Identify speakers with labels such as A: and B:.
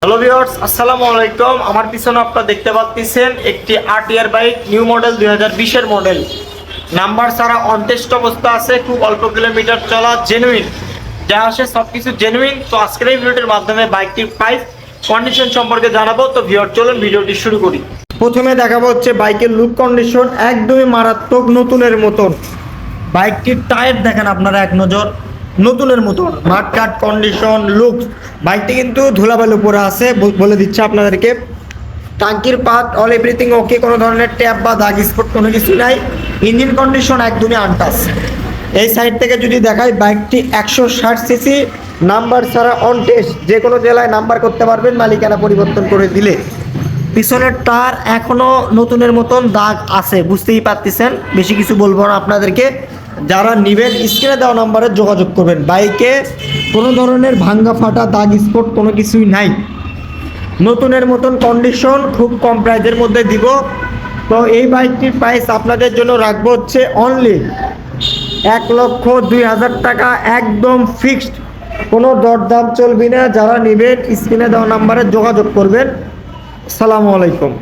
A: Hello viewers, আসসালামু আলাইকুম। আমার পিছনে আপনারা দেখতে পাচ্ছেন একটি 8 ইয়ার বাইক, নিউ মডেল 2020 এর মডেল। নাম্বার ছাড়া অনটেস্ট অবস্থা আছে, খুব অল্প কিলোমিটার চলা, জেনুইন যা আসে সবকিছু জেনুইন। তো আজকের এই ভিডিওটির মাধ্যমে বাইকটির প্রাইস কন্ডিশন সম্পর্কে জানাবো। তো ভিউয়ার চলুন ভিডিওটি শুরু করি। প্রথমে দেখাবো হচ্ছে বাইকের লুক কন্ডিশন, একদমই মারাত্মক, নতুনের মতন। বাইকটির টায়ার দেখেন আপনারা এক নজর, নতুনের মতো মাঠ কাট কন্ডিশন লুক। বাইকটি কিন্তু ধুলাবালু পরে আছে, বলে দিচ্ছে আপনাদেরকে। টাঙ্কির পাত অল এভরিথিং ওকে, কোনো ধরনের ট্যাপ বা দাগ স্পট কোনো কিছু নাই। ইঞ্জিন কন্ডিশন একদমই আনটাচ। এই সাইড থেকে যদি দেখাই, বাইকটি 160 সিসি, নাম্বার ছাড়া অন টেস্ট, যে কোনো জেলায় নাম্বার করতে পারবেন মালিকানা পরিবর্তন করে দিলে। পিছনের টায়ার এখনো নতুনের মতন, দাগ আছে বুঝতেই পারতেছেন, বেশি কিছু বলবো না আপনাদেরকে। যারা নেবেন স্ক্রিনে দেওয়া নাম্বারে যোগাযোগ করবেন। বাইকে কোনো ধরনের ভাঙ্গা ফাটা দাগ স্পট কোনো কিছুই নাই, নতুনের মতন কন্ডিশন, খুব কম প্রাইসের মধ্যে দিব। তো এই বাইকটির প্রাইস আপনাদের জন্য রাখবো হচ্ছে অনলি 1,02,000 টাকা, একদম ফিক্সড, কোনো দরদাম চলবে না। যারা নেবেন স্ক্রিনে দেওয়া নাম্বারে যোগাযোগ করবেন। আসসালামু আলাইকুম।